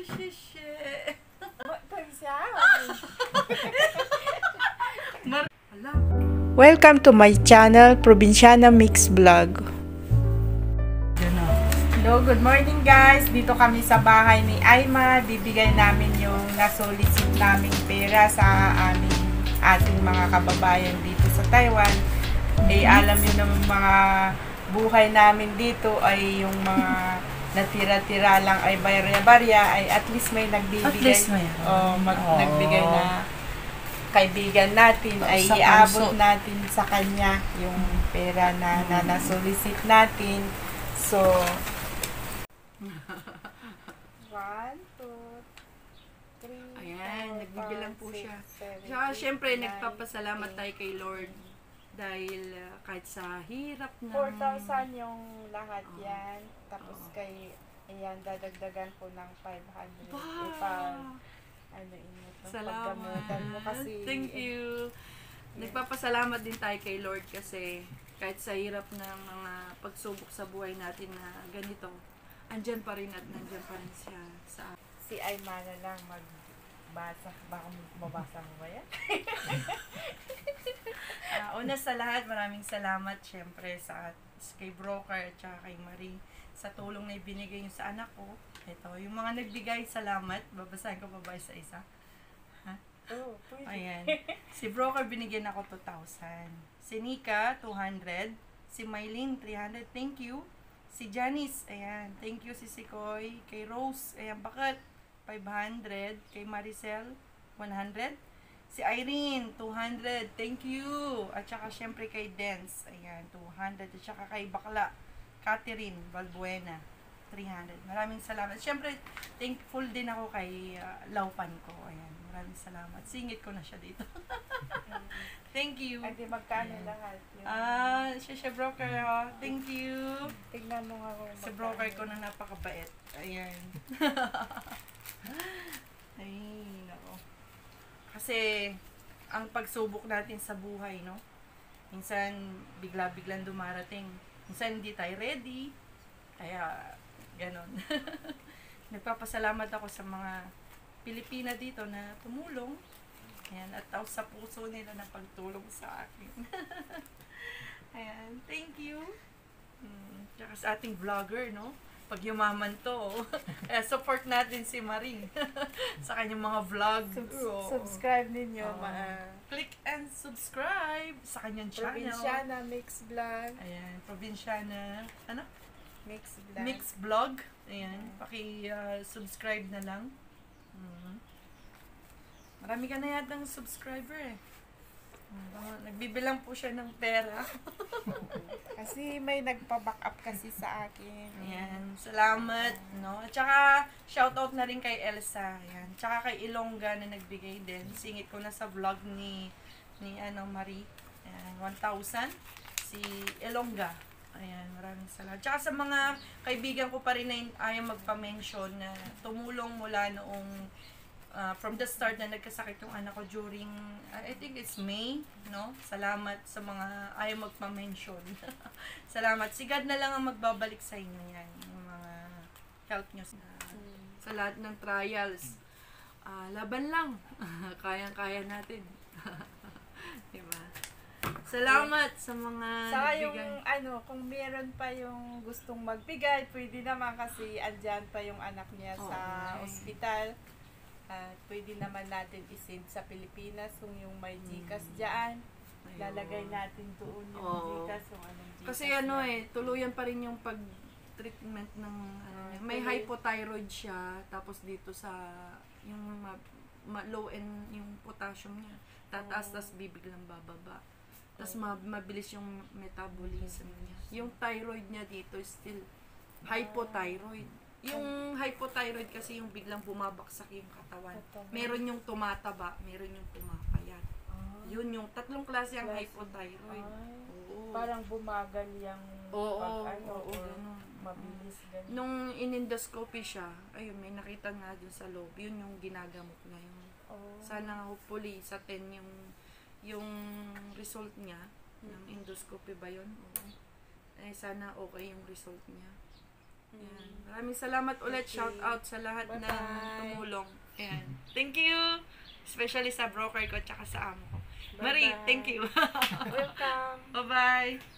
Shit. Welcome to my channel, Probinsyana Mix Vlog. Hello, good morning guys. Dito kami sa bahay ni Aima. Bibigay namin yung nasolicit naming pera sa ating mga kababayan dito sa Taiwan. Alam nyo naman mga buhay namin dito ay yung mga natira-tira lang ay barya-barya ay at least may nagbibigay. At least may. Nagbigay na kaibigan natin ay Sa iabot puso. natin sa kanya yung pera na nasolicit natin. So, 1, 2, 3, Ayan, nagbibilang po siya. Saka syempre, nagpapasalamat tayo kay Lord dahil kahit sa hirap ng 4,000 yung lahat yan. Tapos kay, ayan, dadagdagan po ng 500. Salamat. Mo kasi, Thank you. Nagpapasalamat din tayo kay Lord kasi kahit sa hirap ng mga pagsubok sa buhay natin na ganito, andyan pa rin at nandyan pa rin siya sa si Aima na lang magbasa. Baka mabasa mo ba yan? una sa lahat, maraming salamat syempre sa kay Broker at saka kay Marie sa tulong na ibinigay niyo sa anak ko. Ito, yung mga nagbigay, salamat. Babasahin ko pa ba isa-isa? Oo, pwede. Ayan. Si Broker, binigyan ako 2,000. Si Nika, 200. Si Mylene, 300. Thank you. Si Janice, ayan. Thank you si Sikoy. Kay Rose, ayan, bakit? 500. Kay Maricel, 100. Si Irene, 200. Thank you. At saka syempre kay Dance, ayan, 200. At saka kay Bakla, Catherine Valbuena, 300. Maraming salamat. Syempre, thankful din ako kay Laupan ko. Ayan, maraming salamat. Singit ko na siya dito. Thank you. Ay, di magkano lahat? Siya Broker, oh. Thank you. Tignan mo nga kung Si Broker ko na napakabait. Ayan. Ay, nako. Kasi, ang pagsubok natin sa buhay, no? Minsan, bigla-biglang dumarating. Minsan, hindi tayo ready. Kaya, ganon. Nagpapasalamat ako sa mga Pilipina dito na tumulong. Ayan, at sa puso nila na pagtulong sa akin. Ayan, thank you. Tsaka sa ating vlogger, no? Pag yumaman to, support natin si Maring sa kanyang mga vlog. Subscribe ninyo. Click and subscribe sa kanyang channel. Probinsyana Mix Vlog. Ayan, Probinsyana, ano? Mix Vlog. Mix Vlog. Ayan, paki-subscribe na lang. Marami ka na yatang subscriber eh. Nagbibilang po siya ng pera. Kasi may nagpa-back up kasi sa akin. Ayan, salamat, no? At saka, shoutout na rin kay Elsa. Ayan, tsaka kay Ilongga na nagbigay din. Singit ko na sa vlog ni Marie. Ayan, 1,000. Si Ilongga. Ayan, maraming salamat. Tsaka sa mga kaibigan ko pa rin na ayaw magpa-mention na tumulong mula noong from the start na nagkasakit yung anak ko during, I think it's May, no? Salamat sa mga ayaw magpa-mention. Salamat. Si God na lang ang magbabalik sa inyo yan. Yung mga health nyo sa lahat ng trials. Laban lang. Kayang-kaya natin. Diba? Salamat sa mga Saka nagbigay. yung kung meron pa yung gustong magbigay, pwede naman kasi andyan pa yung anak niya sa ospital. Pwede naman natin isend sa Pilipinas kung yung may GCash dyan. Lalagay natin doon yung GCash kung anong GCash. Kasi tuluyan pa rin yung pag-treatment ng may hypothyroid siya, tapos dito sa yung low end yung potassium niya. Tataas, tas bibiglang bababa. Tas mabilis yung metabolism niya. Yung thyroid niya dito is still hypothyroid. Yung hypothyroid kasi yung biglang bumabaksak yung katawan. Meron yung tumataba, meron yung pumapayat. Yun yung tatlong klase ang hypothyroid. Oo. Parang bumagal yung ganun. Mabilis ganun. Nung in-endoscopy siya, ayun, may nakita nga dun sa loob. Yun yung ginagamot ngayon. Sana hopefully sa 10 yung result niya ng endoscopy ba yun? Oo. Sana okay yung result niya. Ayan. Maraming salamat ulit. Shout out sa lahat ng tumulong. Ayan. Thank you. Especially sa broker ko tsaka sa amo ko. Marie, thank you. Welcome. Bye-bye.